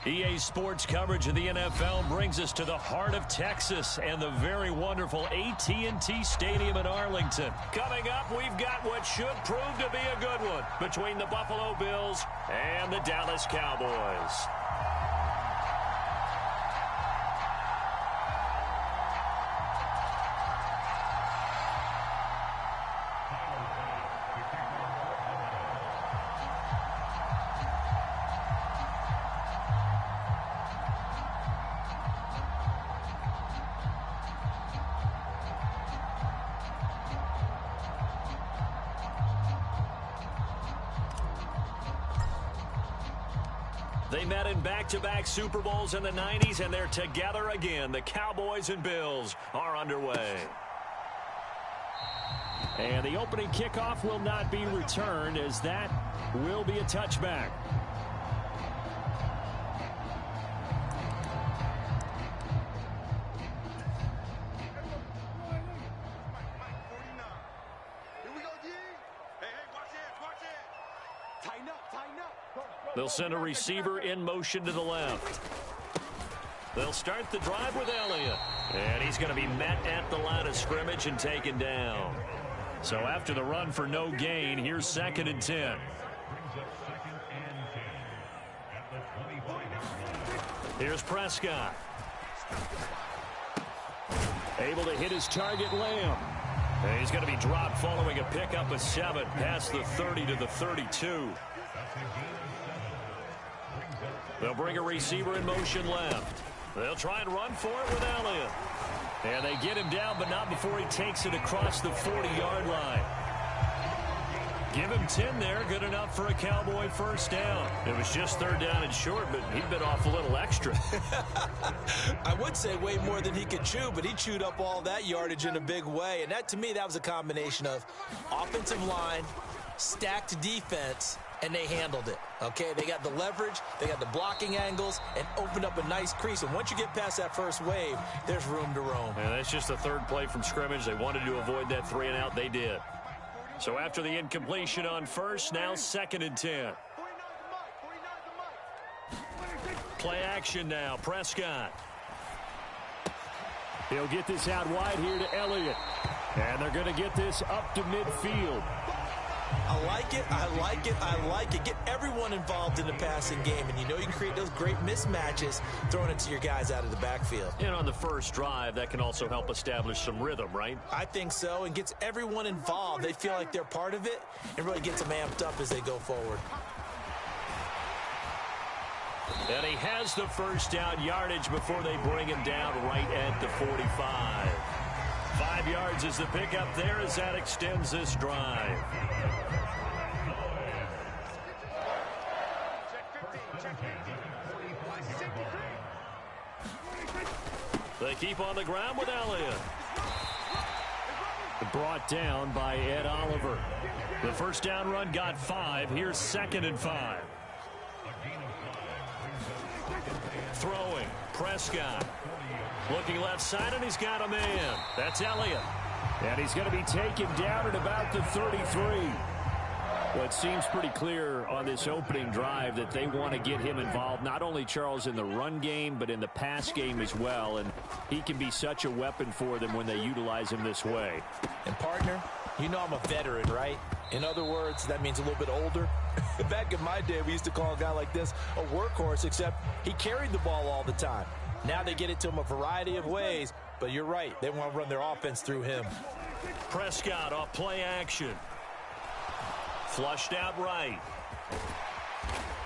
EA Sports coverage of the NFL brings us to the heart of Texas and the very wonderful AT&T Stadium in Arlington. Coming up, we've got what should prove to be a good one between the Buffalo Bills and the Dallas Cowboys. They met in back-to-back Super Bowls in the 90s, and they're together again. The Cowboys and Bills are underway. And the opening kickoff will not be returned, as that will be a touchback. They'll send a receiver in motion to the left. They'll start the drive with Elliott. And he's going to be met at the line of scrimmage and taken down. So after the run for no gain, here's 2nd and 10. Here's Prescott. Able to hit his target, Lamb. And he's going to be dropped following a pickup of 7 past the 30 to the 32. They'll bring a receiver in motion left. They'll try and run for it with Elliott. And they get him down, but not before he takes it across the 40-yard line. Give him 10 there. Good enough for a Cowboy first down. It was just 3rd down and short, but he bit off a little extra. I would say way more than he could chew, but he chewed up all that yardage in a big way. And that, to me, that was a combination of offensive line, stacked defense, and they handled it. Okay, they got the leverage, they got the blocking angles, and opened up a nice crease. And once you get past that first wave, there's room to roam. And that's just the 3rd play from scrimmage. They wanted to avoid that 3-and-out. They did. So after the incompletion on first, now 2nd and 10. Play action now. Prescott. He'll get this out wide here to Elliott. And they're going to get this up to midfield. I like it, I like it, I like it. Get everyone involved in the passing game, and you know you can create those great mismatches throwing it to your guys out of the backfield. And on the first drive, that can also help establish some rhythm, right? I think so, and gets everyone involved. They feel like they're part of it, and really gets them amped up as they go forward. And he has the first down yardage before they bring him down right at the 45. 5 yards is the pickup there as that extends this drive. They keep on the ground with Elliott. Brought down by Ed Oliver. The first down run got 5. Here's 2nd and 5. Throwing. Prescott. Looking left side, and he's got a man. That's Elliott. And he's going to be taken down at about the 33. Well, it seems pretty clear on this opening drive that they want to get him involved, not only, Charles, in the run game, but in the pass game as well. And he can be such a weapon for them when they utilize him this way. And, partner, you know I'm a veteran, right? In other words, that means a little bit older. Back in my day, we used to call a guy like this a workhorse, except he carried the ball all the time. Now they get it to him a variety of ways, but you're right. They want to run their offense through him. Prescott off play action. Flushed out right.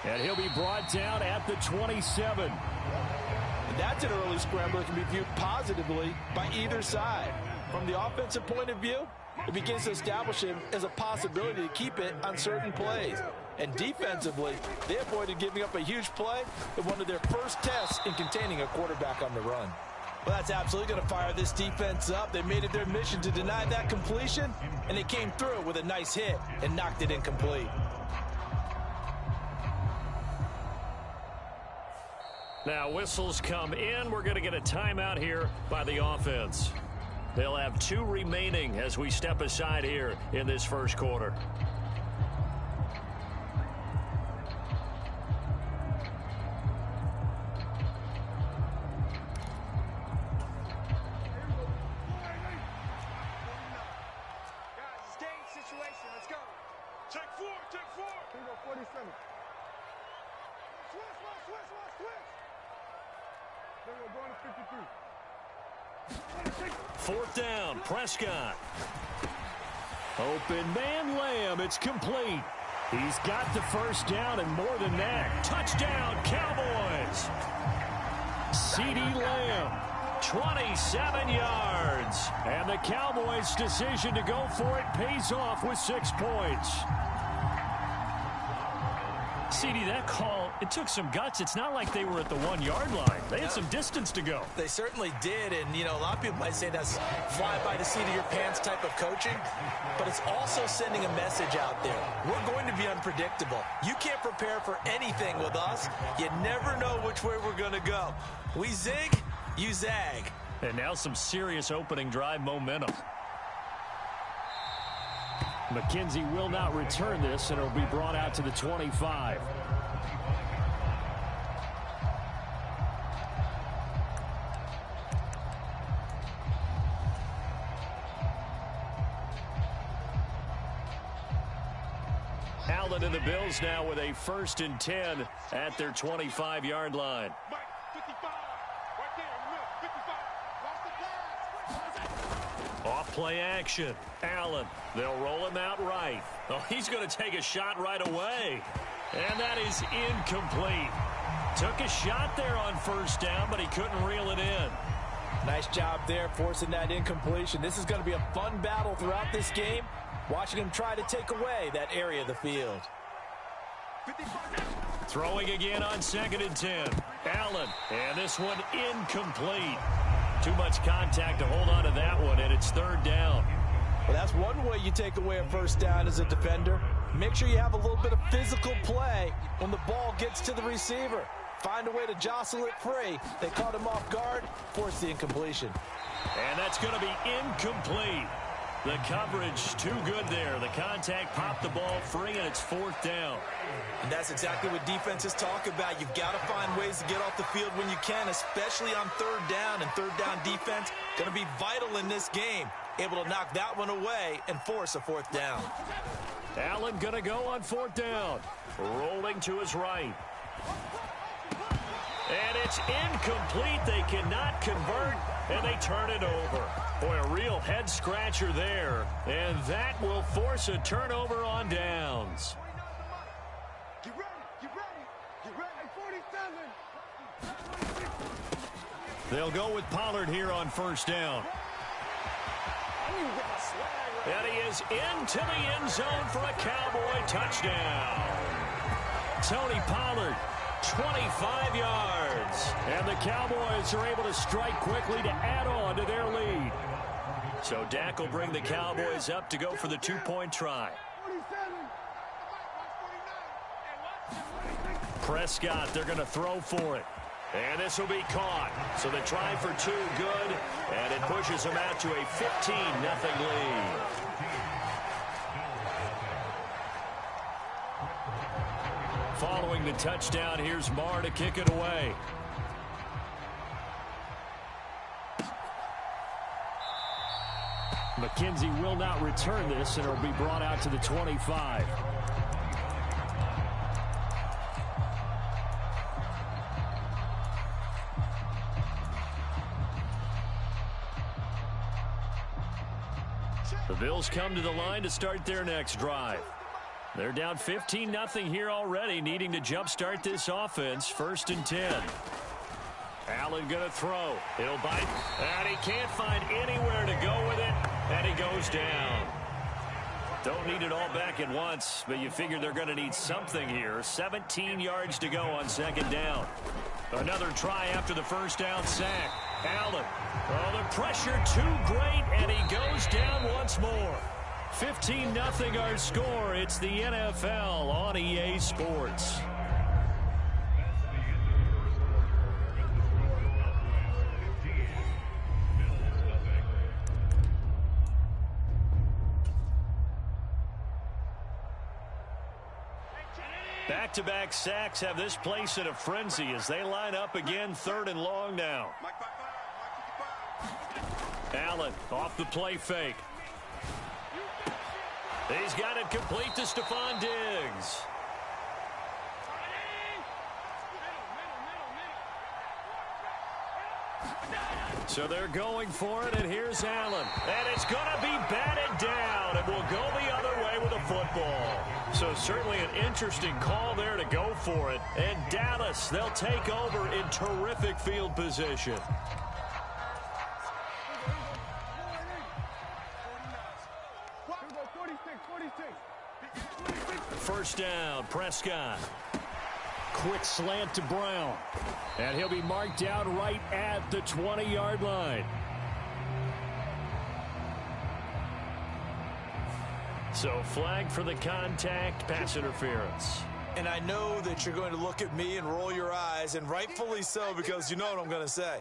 And he'll be brought down at the 27. And that's an early scrambler that can be viewed positively by either side. From the offensive point of view, it begins to establish him as a possibility to keep it on certain plays. And defensively, they avoided giving up a huge play in one of their first tests in containing a quarterback on the run. Well, that's absolutely going to fire this defense up. They made it their mission to deny that completion, and they came through with a nice hit and knocked it incomplete. Now whistles come in. We're going to get a timeout here by the offense. They'll have 2 remaining as we step aside here in this first quarter. Fourth down, Prescott. Open man, Lamb. It's complete. He's got the first down and more than that. Touchdown, Cowboys. CeeDee Lamb, 27 yards. And the Cowboys' decision to go for it pays off with 6 points. CeeDee, that call, it took some guts. It's not like they were at the 1-yard line. They had some distance to go. They certainly did, and, you know, a lot of people might say that's fly by the seat of your pants type of coaching, but it's also sending a message out there. We're going to be unpredictable. You can't prepare for anything with us. You never know which way we're going to go. We zig, you zag. And now some serious opening drive momentum. McKenzie will not return this, and it'll be brought out to the 25. Allen and the Bills now with a 1st and 10 at their 25-yard line. Off play action. Allen. They'll roll him out right. Oh, he's going to take a shot right away. And that is incomplete. Took a shot there on 1st down, but he couldn't reel it in. Nice job there forcing that incompletion. This is going to be a fun battle throughout this game. Watching him try to take away that area of the field. Throwing again on 2nd and 10. Allen. And this one incomplete. Too much contact to hold on to that one, and it's 3rd down. Well, that's one way you take away a 1st down as a defender. Make sure you have a little bit of physical play when the ball gets to the receiver. Find a way to jostle it free. They caught him off guard, forced the incompletion. And that's going to be incomplete. The coverage too good there. The contact popped the ball free, and it's 4th down. And that's exactly what defenses talk about. You've got to find ways to get off the field when you can, especially on 3rd down. And 3rd down defense going to be vital in this game. Able to knock that one away and force a 4th down. Allen going to go on 4th down. Rolling to his right. And it's incomplete. They cannot convert, and they turn it over. Boy, a real head-scratcher there. And that will force a turnover on downs. They'll go with Pollard here on 1st down. And he is into the end zone for a Cowboy touchdown. Tony Pollard, 25 yards. And the Cowboys are able to strike quickly to add on to their lead. So Dak will bring the Cowboys up to go for the 2-point try. Prescott, they're going to throw for it. And this will be caught. So the try for 2 good, and it pushes them out to a 15-0 lead. Following the touchdown, here's Marr to kick it away. McKenzie will not return this, and it'll be brought out to the 25. The Bills come to the line to start their next drive. They're down 15-0 here already, needing to jumpstart this offense. 1st and 10. Allen going to throw. It'll bite, and he can't find anywhere to go with it, and he goes down. Don't need it all back at once, but you figure they're going to need something here. 17 yards to go on 2nd down. Another try after the 1st down sack. Allen. Oh, the pressure too great, and he goes down once more. 15-0 our score. It's the NFL on EA Sports. Back-to-back sacks have this place in a frenzy as they line up again. 3rd and long now. Allen off the play fake. He's got it complete to Stephon Diggs. So they're going for it, and here's Allen. And it's going to be batted down, and will go the other way with a football. So certainly an interesting call there to go for it. And Dallas, they'll take over in terrific field position. First down, Prescott. Quick slant to Brown. And he'll be marked down right at the 20-yard line. So flag for the contact, pass interference. And I know that you're going to look at me and roll your eyes, and rightfully so, because you know what I'm going to say.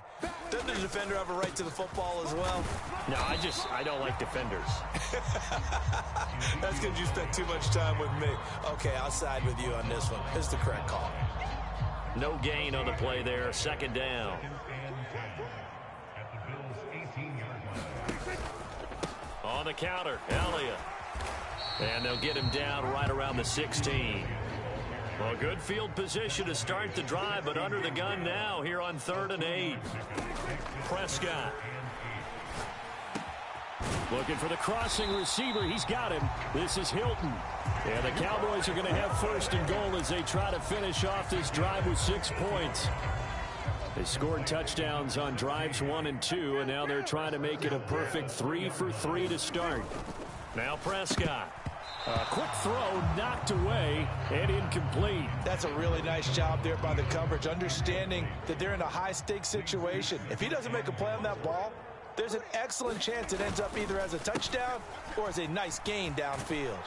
Doesn't the defender have a right to the football as well? No, I don't like defenders. That's because you spent too much time with me. Okay, I'll side with you on this one. It's the correct call. No gain on the play there. Second down. On the counter, Elliott. And they'll get him down right around the 16. Well, good field position to start the drive, but under the gun now here on 3rd and 8. Prescott. Looking for the crossing receiver. He's got him. This is Hilton. And the Cowboys are going to have 1st and goal as they try to finish off this drive with 6 points. They scored touchdowns on drives 1 and 2, and now they're trying to make it a perfect 3 for 3 to start. Now Prescott. A quick throw knocked away and incomplete. That's a really nice job there by the coverage, understanding that they're in a high-stakes situation. If he doesn't make a play on that ball, there's an excellent chance it ends up either as a touchdown or as a nice gain downfield.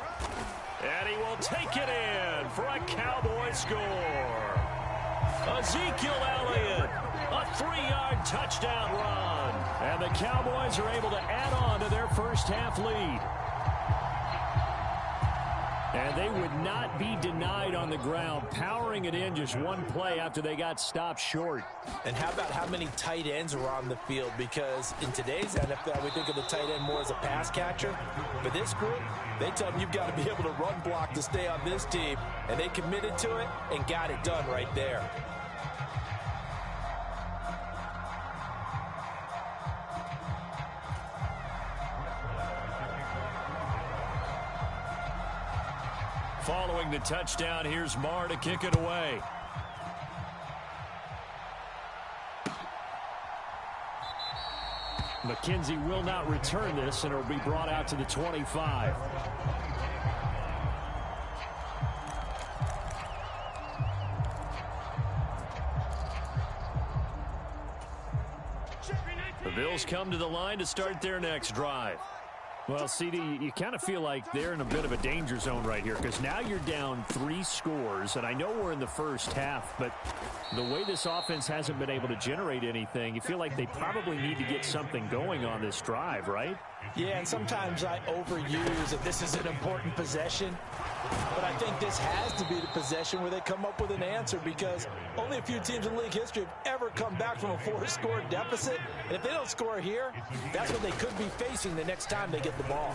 And he will take it in for a Cowboy score. Ezekiel Elliott, a 3-yard touchdown run. And the Cowboys are able to add on to their first half lead. And they would not be denied on the ground, powering it in just one play after they got stopped short. And how about how many tight ends were on the field? Because in today's NFL, we think of the tight end more as a pass catcher. For this group, they tell them you've got to be able to run block to stay on this team. And they committed to it and got it done right there. Following the touchdown, here's Marr to kick it away. McKenzie will not return this, and it will be brought out to the 25. The Bills come to the line to start their next drive. Well, CD, you kind of feel like they're in a bit of a danger zone right here because now you're down 3 scores, and I know we're in the first half, but the way this offense hasn't been able to generate anything, you feel like they probably need to get something going on this drive, right? Yeah, and sometimes I overuse that this is an important possession, but I think this has to be the possession where they come up with an answer because only a few teams in league history have ever come back from a 4-score deficit, and if they don't score here, that's what they could be facing the next time they get the ball.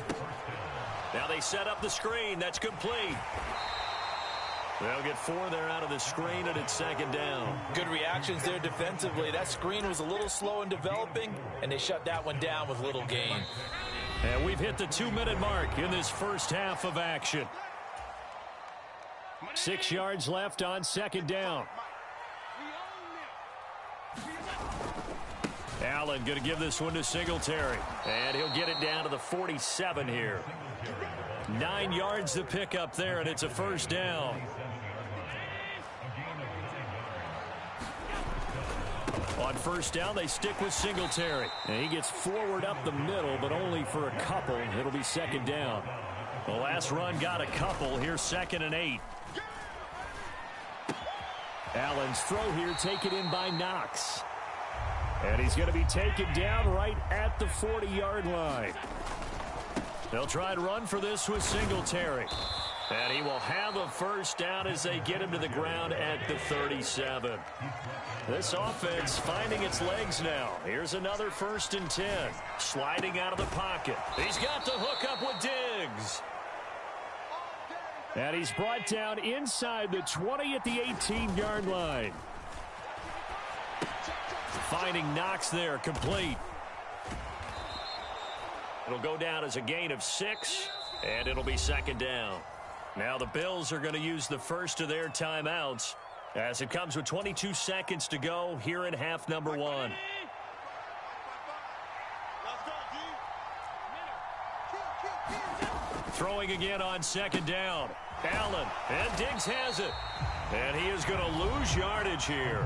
Now they set up the screen. That's complete. They'll get 4 there out of the screen, and it's 2nd down. Good reactions there defensively. That screen was a little slow in developing, and they shut that one down with little gain. And we've hit the 2-minute mark in this first half of action. 6 yards left on 2nd down. Allen going to give this one to Singletary. And he'll get it down to the 47 here. 9 yards to pick up there, and it's a 1st down. On 1st down, they stick with Singletary. And he gets forward up the middle, but only for a couple. It'll be 2nd down. The last run got a couple. Here's 2nd and 8. Allen's throw here taken in by Knox. And he's going to be taken down right at the 40-yard line. They'll try and run for this with Singletary. And he will have a 1st down as they get him to the ground at the 37. This offense finding its legs now. Here's another 1st and 10. Sliding out of the pocket. He's got the hook up with Diggs. And he's brought down inside the 20 at the 18-yard line. Finding Knox there, complete. It'll go down as a gain of 6, and it'll be second down. Now the Bills are going to use the first of their timeouts as it comes with 22 seconds to go here in half number 1. Throwing again on second down. Allen, and Diggs has it. And he is going to lose yardage here.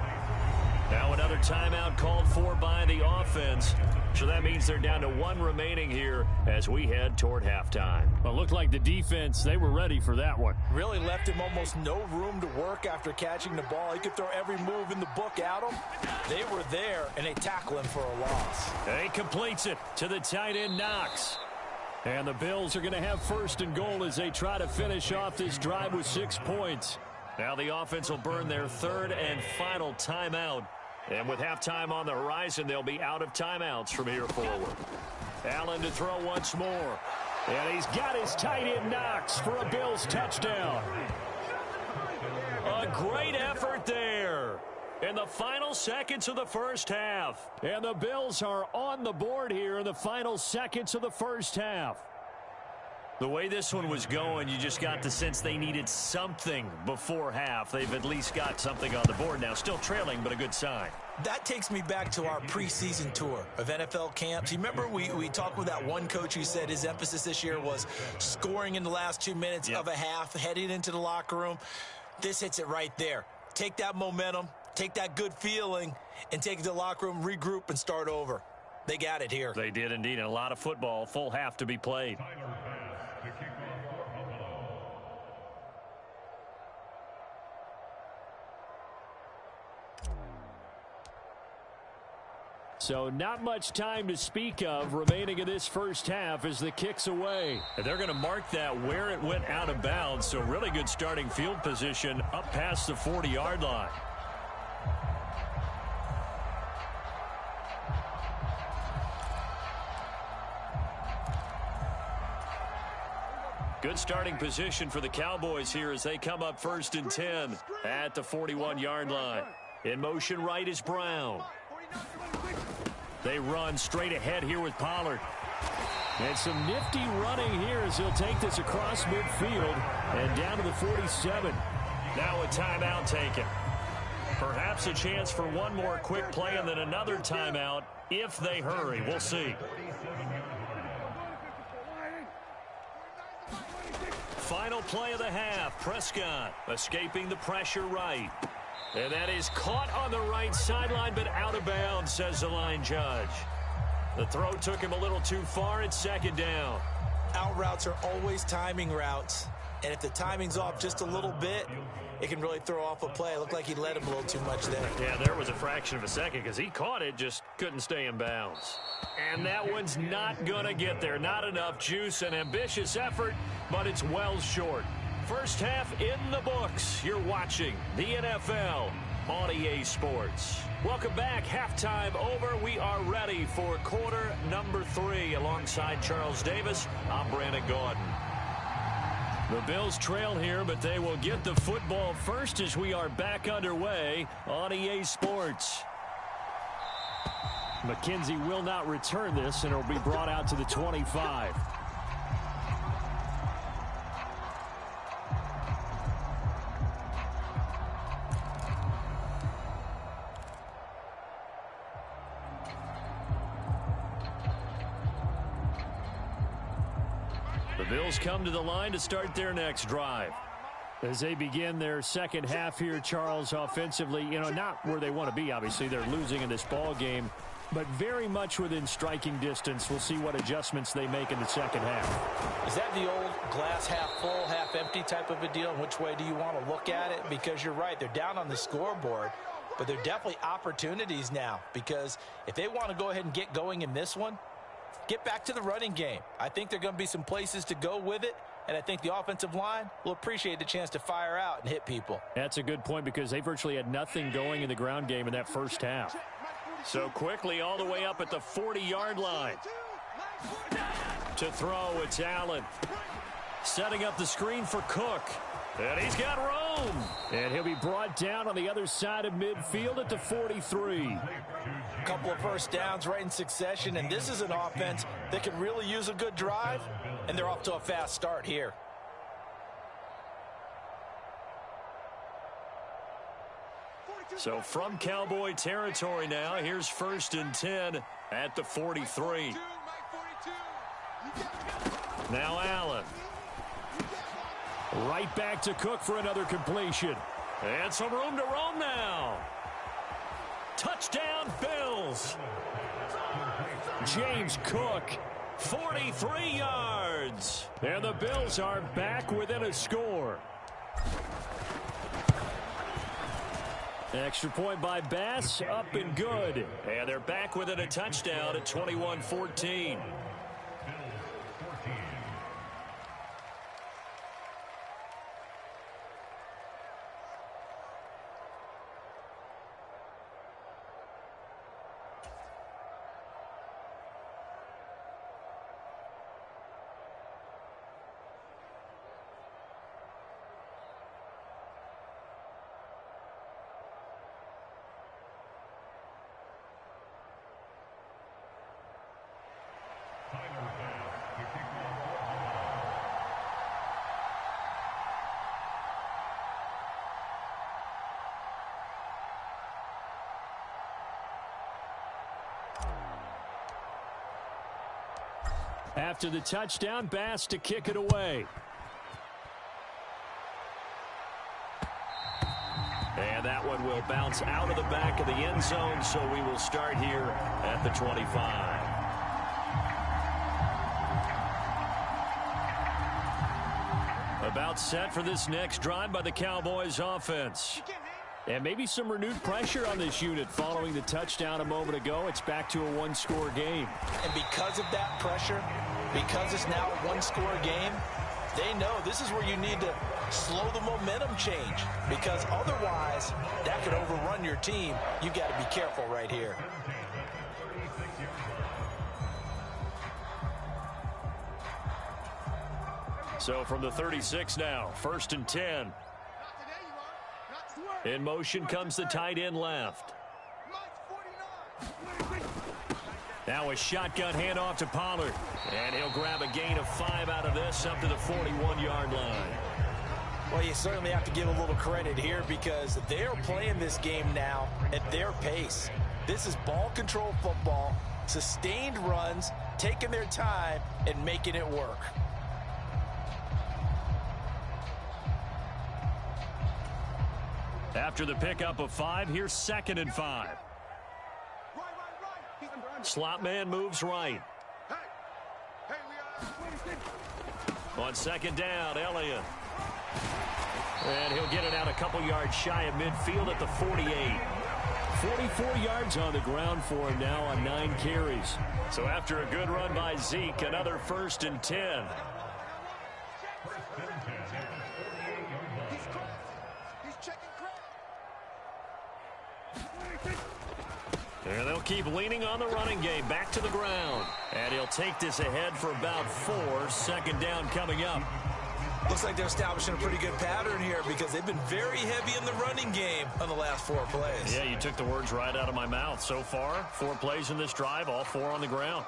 Now another timeout called for by the offense. So that means they're down to 1 remaining here as we head toward halftime. Well, it looked like the defense, they were ready for that one. Really left him almost no room to work after catching the ball. He could throw every move in the book at him. They were there, and they tackle him for a loss. And he completes it to the tight end, Knox. And the Bills are going to have first and goal as they try to finish off this drive with 6 points. Now the offense will burn their third and final timeout. And with halftime on the horizon, they'll be out of timeouts from here forward. Allen to throw once more. And he's got his tight end Knox for a Bills touchdown. A great effort there in the final seconds of the first half. And the Bills are on the board here in the final seconds of the first half. The way this one was going, you just got the sense they needed something before half. They've at least got something on the board now. Still trailing, but a good sign. That takes me back to our preseason tour of NFL camps. You remember we talked with that one coach who said his emphasis this year was scoring in the last 2 minutes of a half, heading into the locker room. This hits it right there. Take that momentum, take that good feeling, and take it to the locker room, regroup, and start over. They got it here. They did indeed. And a lot of football, full half to be played. So not much time to speak of remaining in this first half as the kick's away. And they're going to mark that where it went out of bounds. So really good starting field position up past the 40-yard line. Good starting position for the Cowboys here as they come up 1st and 10 at the 41-yard line. In motion right is Brown. They run straight ahead here with Pollard. And some nifty running here as he'll take this across midfield and down to the 47. Now a timeout taken. Perhaps a chance for one more quick play and then another timeout if they hurry. We'll see. Final play of the half. Prescott escaping the pressure right. And that is caught on the right sideline, but out of bounds, says the line judge. The throw took him a little too far. It's second down. Out routes are always timing routes. And if the timing's off just a little bit, it can really throw off a play. It looked like he led him a little too much there. Yeah, there was a fraction of a second because he caught it, just couldn't stay in bounds. And that one's not going to get there. Not enough juice, an ambitious effort, but it's well short. First half in the books. You're watching the NFL on EA Sports. Welcome back. Halftime over. We are ready for quarter number 3. Alongside Charles Davis, I'm BrianAkaDaddyB. The Bills trail here, but they will get the football first as we are back underway on EA Sports. McKenzie will not return this, and it will be brought out to the 25. The Bills come to the line to start their next drive. As they begin their second half here, Charles, offensively, not where they want to be, obviously. They're losing in this ball game, but very much within striking distance. We'll see what adjustments they make in the second half. Is that the old glass half full, half empty type of a deal? And which way do you want to look at it? Because you're right, they're down on the scoreboard, but they're definitely opportunities now. Because if they want to go ahead and get going in this one, get back to the running game. I think there are going to be some places to go with it, and I think the offensive line will appreciate the chance to fire out and hit people. That's a good point because they virtually had nothing going in the ground game in that first half. So quickly all the way up at the 40-yard line. To throw, it's Allen. Setting up the screen for Cook. And he's got room. And he'll be brought down on the other side of midfield at the 43. A couple of first downs right in succession, and this is an offense that can really use a good drive, and they're off to a fast start here. So from Cowboy territory now, here's 1st and 10 at the 43. Now Allen. Right back to Cook for another completion. And some room to roam now. Touchdown, Bills. James Cook, 43 yards. And the Bills are back within a score. Extra point by Bass, up and good. And they're back within a touchdown at 21-14. After the touchdown, Bass to kick it away. And that one will bounce out of the back of the end zone, so we will start here at the 25. About set for this next drive by the Cowboys offense. And maybe some renewed pressure on this unit following the touchdown a moment ago. It's back to a one-score game. And because of that pressure, because it's now a one-score game, they know this is where you need to slow the momentum change, because otherwise that could overrun your team. You got to be careful right here. So from the 36 now, 1st and 10. In motion comes the tight end left. Now a shotgun handoff to Pollard. And he'll grab a gain of 5 out of this up to the 41-yard line. Well, you certainly have to give a little credit here, because they're playing this game now at their pace. This is ball control football, sustained runs, taking their time and making it work. After the pickup of 5, here's 2nd and 5. Slot man moves right. On 2nd down, Elliott. And he'll get it out a couple yards shy of midfield at the 48. 44 yards on the ground for him now on 9 carries. So after a good run by Zeke, another 1st and 10. And they'll keep leaning on the running game. Back to the ground. And he'll take this ahead for about 4. 2nd down coming up. Looks like they're establishing a pretty good pattern here, because they've been very heavy in the running game on the last 4 plays. Yeah, you took the words right out of my mouth. So far, 4 plays in this drive, all 4 on the ground.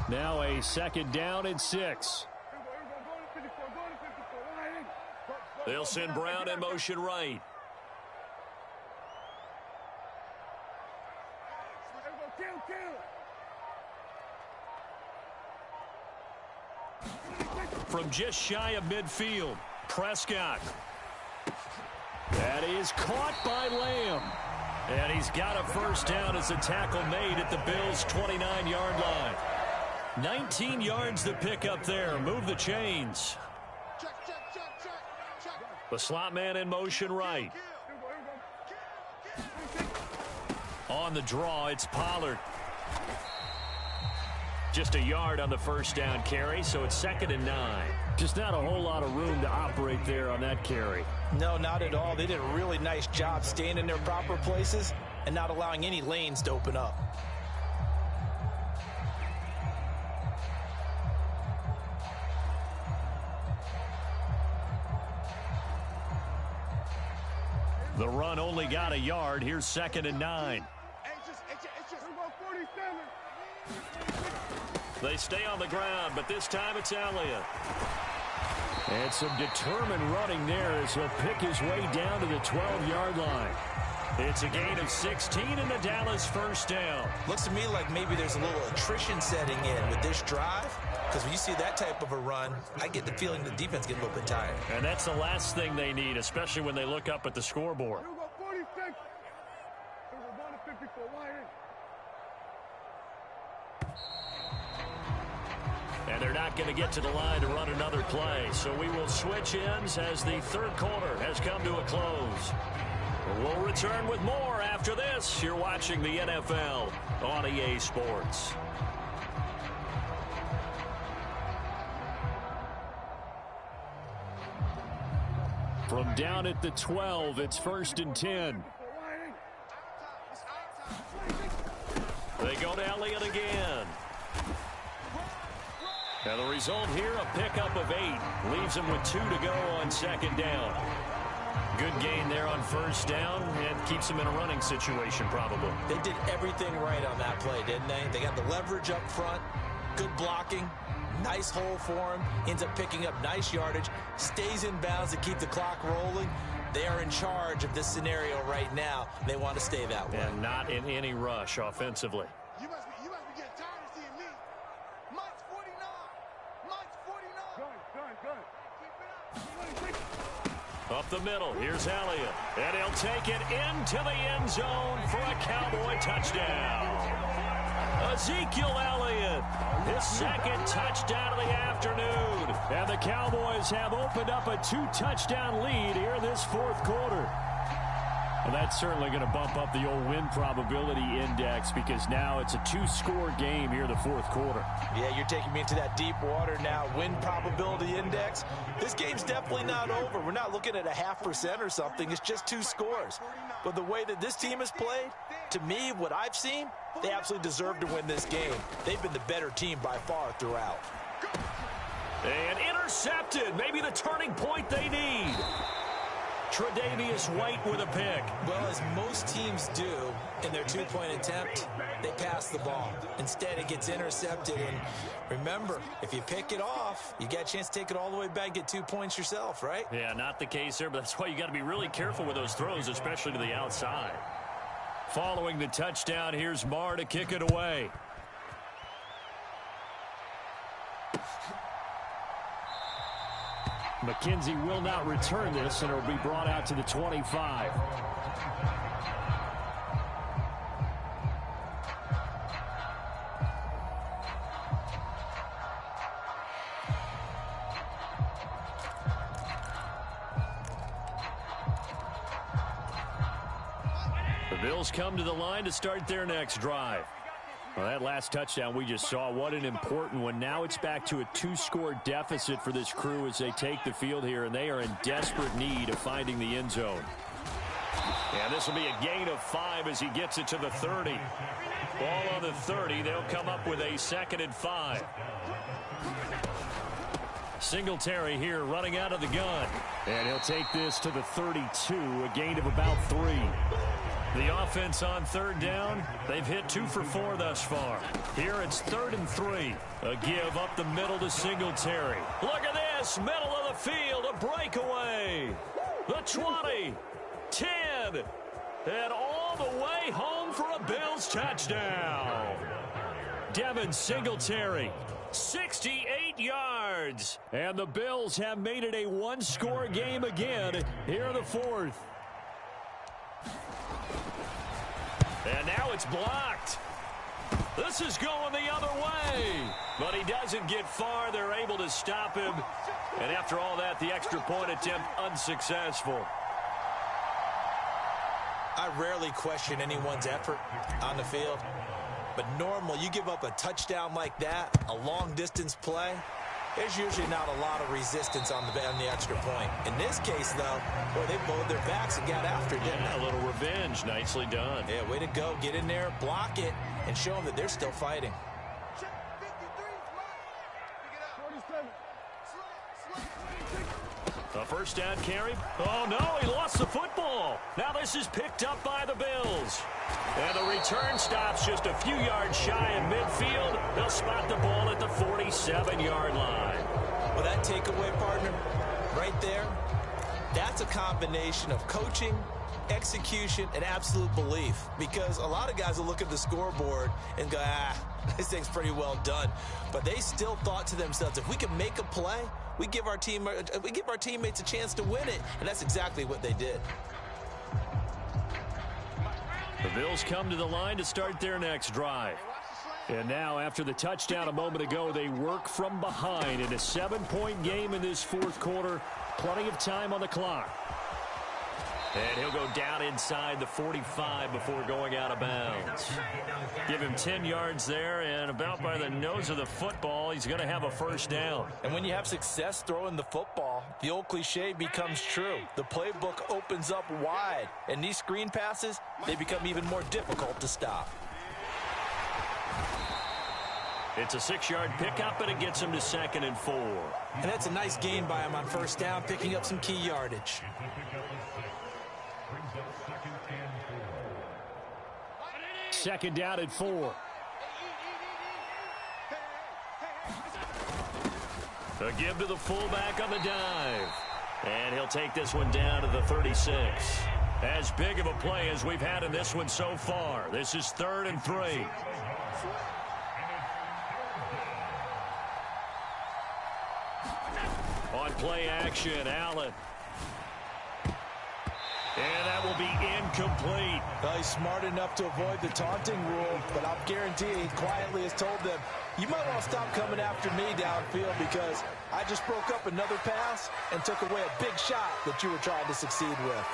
Now a 2nd down and 6. They'll send Brown in motion right. From just shy of midfield, Prescott. That is caught by Lamb. And he's got a 1st down as a tackle made at the Bills' 29-yard line. 19 yards to pick up there. Move the chains. The slot man in motion right. On the draw, it's Pollard. Just a yard on the 1st down carry, so it's 2nd and 9. Just not a whole lot of room to operate there on that carry. No, not at all. They did a really nice job staying in their proper places and not allowing any lanes to open up. The run only got a yard. Here's 2nd and 9. They stay on the ground, but this time it's Elliott. And some determined running there as he'll pick his way down to the 12-yard line. It's a gain of 16 and the Dallas first down. Looks to me like maybe there's a little attrition setting in with this drive, because when you see that type of a run, I get the feeling the defense getting a little bit tired. And that's the last thing they need, especially when they look up at the scoreboard. And they're not going to get to the line to run another play. So we will switch ends as the third quarter has come to a close. We'll return with more after this. You're watching the NFL on EA Sports. From down at the 12, it's 1st and 10. They go to Elliott again. And the result here, a pickup of 8. Leaves him with 2 to go on 2nd down. Good gain there on 1st down and keeps him in a running situation probably. They did everything right on that play, didn't they? They got the leverage up front, good blocking, nice hole for him, ends up picking up nice yardage, stays in bounds to keep the clock rolling. They are in charge of this scenario right now. They want to stay that way. And not in any rush offensively. You must be getting tired of seeing me. Mike's 49. Mike's 49. Gun. Keep it up. Up the middle, here's Elliott. And he'll take it into the end zone for a Cowboy touchdown. Ezekiel Elliott, his 2nd touchdown of the afternoon. And the Cowboys have opened up a 2-touchdown lead here in this 4th quarter. Well, that's certainly going to bump up the old win probability index because now it's a 2-score game here in the 4th quarter. Yeah, you're taking me into that deep water now. Win probability index. This game's definitely not over. We're not looking at a 0.5% or something. It's just 2 scores. But the way that this team has played, to me, what I've seen, they absolutely deserve to win this game. They've been the better team by far throughout. And intercepted. Maybe the turning point they need. Tre'Davious White with a pick. Well, as most teams do in their 2-point attempt, they pass the ball. Instead, it gets intercepted. And remember, if you pick it off, you got a chance to take it all the way back, get 2 points yourself, right? Yeah, not the case there, but that's why you got to be really careful with those throws, especially to the outside. Following the touchdown, here's Marr to kick it away. McKenzie will not return this, and it will be brought out to the 25. The Bills come to the line to start their next drive. Well, that last touchdown we just saw, what an important one. Now it's back to a 2-score deficit for this crew as they take the field here, and they are in desperate need of finding the end zone. And this will be a gain of 5 as he gets it to the 30. Ball on the 30. They'll come up with a 2nd and 5. Singletary here running out of the gun. And he'll take this to the 32, a gain of about 3. The offense on 3rd down, they've hit 2 for 4 thus far. Here it's 3rd and 3. A give up the middle to Singletary. Look at this, middle of the field, a breakaway. The 20, 10, and all the way home for a Bills touchdown. Devin Singletary, 68 yards. And the Bills have made it a 1-score game again here in the 4th. And now it's blocked. This is going the other way. But he doesn't get far. They're able to stop him. And after all that, the extra point attempt unsuccessful. I rarely question anyone's effort on the field. But normally, you give up a touchdown like that, a long-distance play, there's usually not a lot of resistance on the extra point. In this case, though, boy, they bowed their backs and got after it, didn't they? A little revenge. Nicely done. Yeah, way to go. Get in there, block it, and show them that they're still fighting. A first down carry. Oh, no, he lost the football. Now this is picked up by the Bills. And the return stops just a few yards shy in midfield. They'll spot the ball at the 47-yard line. Well, that takeaway, partner, right there, that's a combination of coaching, execution, and absolute belief. Because a lot of guys will look at the scoreboard and go, this thing's pretty well done. But they still thought to themselves, if we can make a play, we give our teammates a chance to win it. And that's exactly what they did. The Bills come to the line to start their next drive. And now, after the touchdown a moment ago, they work from behind in a 7-point game in this fourth quarter. Plenty of time on the clock. And he'll go down inside the 45 before going out of bounds. Give him 10 yards there, and about by the nose of the football, he's going to have a first down. And when you have success throwing the football, the old cliche becomes true. The playbook opens up wide, and these screen passes, they become even more difficult to stop. It's a 6-yard pickup, and it gets him to 2nd and 4. And that's a nice gain by him on first down, picking up some key yardage. Second down at 4. A give to the fullback on the dive. And he'll take this one down to the 36. As big of a play as we've had in this one so far. This is 3rd and 3. On play action, Allen. And that will be incomplete. Well, he's smart enough to avoid the taunting rule, but I'll guarantee he quietly has told them, you might want to stop coming after me downfield because I just broke up another pass and took away a big shot that you were trying to succeed with.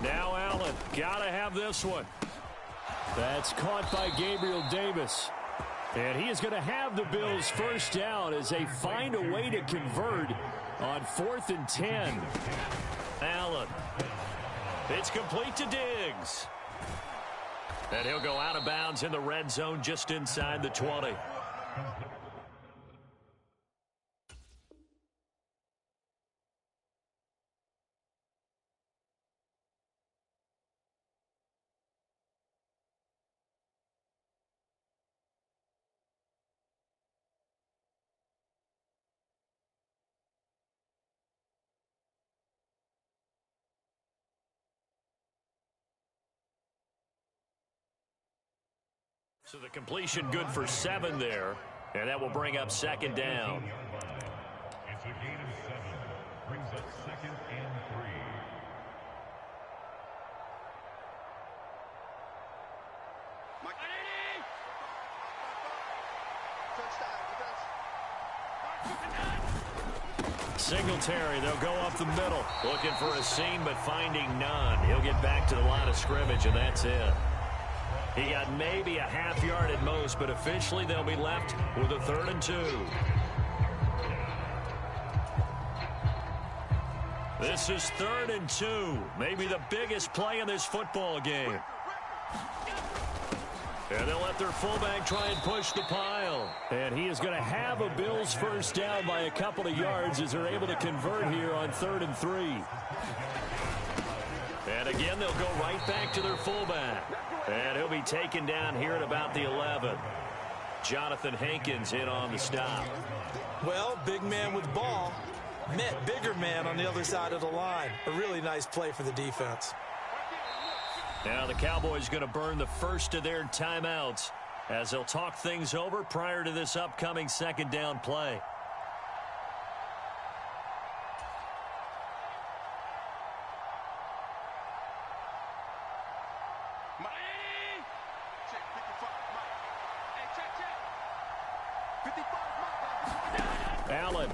Now Allen, gotta have this one. That's caught by Gabriel Davis. And he is going to have the Bills first down as they find a way to convert on 4th and 10. Allen. It's complete to Diggs. And he'll go out of bounds in the red zone just inside the 20. So the completion good for 7 there, and that will bring up 2nd down. It's a gain of 7. Brings up 2nd and 3. Singletary, they'll go up the middle. Looking for a seam, but finding none. He'll get back to the line of scrimmage, and that's it. He got maybe a half yard at most, but officially they'll be left with a 3rd and 2. This is 3rd and 2. Maybe the biggest play in this football game. And they'll let their fullback try and push the pile. And he is going to have a Bills first down by a couple of yards as they're able to convert here on 3rd and 3. And again, they'll go right back to their fullback. And he'll be taken down here at about the 11. Jonathan Hankins in on the stop. Well, big man with ball met bigger man on the other side of the line. A really nice play for the defense. Now the Cowboys going to burn the first of their timeouts as they'll talk things over prior to this upcoming 2nd down play. Allen.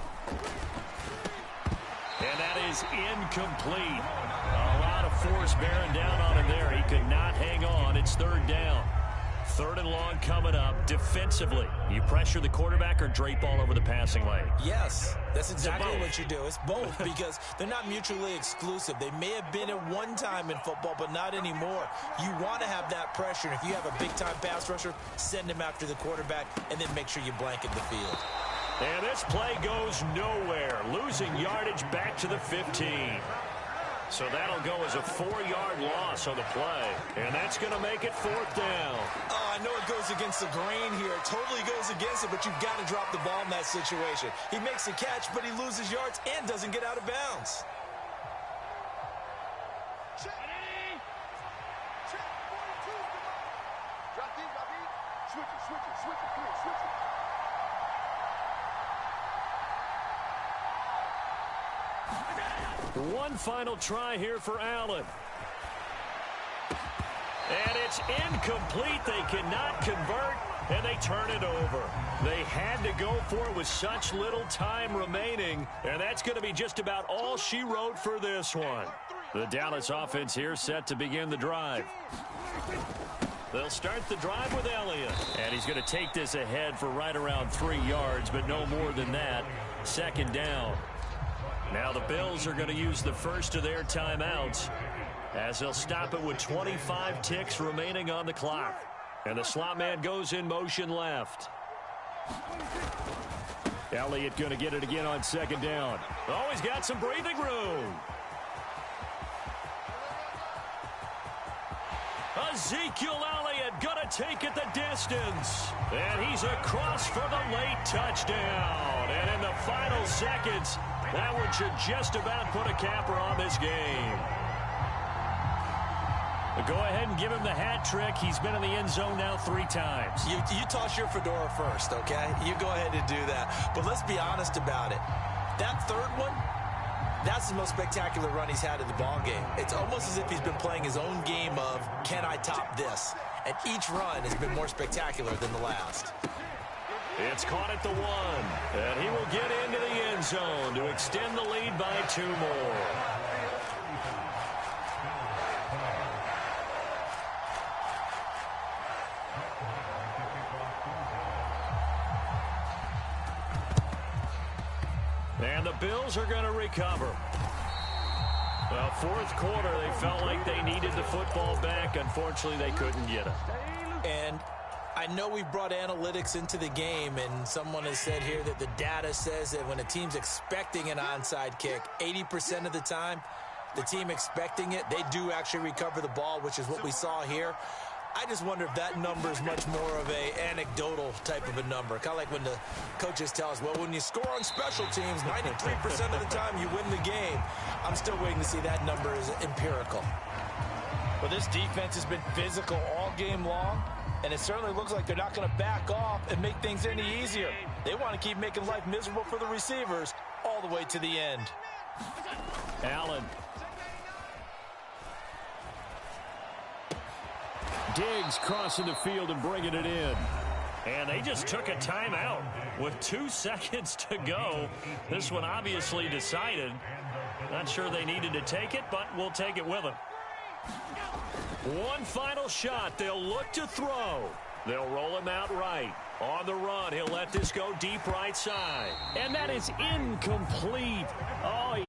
And that is incomplete. A lot of force bearing down on him there. He could not hang on. It's 3rd down. 3rd and long coming up. Defensively, you pressure the quarterback or drape all over the passing lane? Yes, that's exactly what you do. It's both because they're not mutually exclusive. They may have been at one time in football, but not anymore. You want to have that pressure. And if you have a big-time pass rusher, send him after the quarterback and then make sure you blanket the field. And this play goes nowhere. Losing yardage back to the 15. So that'll go as a 4-yard loss on the play. And that's going to make it 4th down. Oh, I know it goes against the grain here. It totally goes against it, but you've got to drop the ball in that situation. He makes a catch, but he loses yards and doesn't get out of bounds. Check. Check. 42. Drop deep. Switch it. Come here, switch it. One final try here for Allen. And it's incomplete. They cannot convert, and they turn it over. They had to go for it with such little time remaining, and that's going to be just about all she wrote for this one. The Dallas offense here set to begin the drive. They'll start the drive with Elliott, and he's going to take this ahead for right around 3 yards, but no more than that. 2nd down. Now the Bills are going to use the first of their timeouts as they'll stop it with 25 ticks remaining on the clock. And the slot man goes in motion left. Elliott going to get it again on 2nd down. Oh, he's got some breathing room. Ezekiel Elliott going to take it the distance. And he's across for the late touchdown. And in the final seconds, that one should just about put a capper on this game. Go ahead and give him the hat trick. He's been in the end zone now 3 times. You toss your fedora first, okay? You go ahead and do that. But let's be honest about it. That 3rd one, that's the most spectacular run he's had in the ball game. It's almost as if he's been playing his own game of, can I top this? And each run has been more spectacular than the last. It's caught at the 1, and he will get into the end zone to extend the lead by 2 more. And the Bills are going to recover. Well, 4th quarter, they felt like they needed the football back. Unfortunately, they couldn't get it. And I know we brought analytics into the game, and someone has said here that the data says that when a team's expecting an onside kick, 80% of the time, the team expecting it, they do actually recover the ball, which is what we saw here. I just wonder if that number is much more of a anecdotal type of a number. Kind of like when the coaches tell us, well, when you score on special teams, 93% of the time you win the game. I'm still waiting to see that number is empirical. Well, this defense has been physical all game long, and it certainly looks like they're not going to back off and make things any easier. They want to keep making life miserable for the receivers all the way to the end. Allen. Diggs crossing the field and bringing it in. And they just took a timeout with 2 seconds to go. This one obviously decided. Not sure they needed to take it, but we'll take it with them. One final shot. They'll look to throw. They'll roll him out right. On the run, he'll let this go deep right side. And that is incomplete. Oh,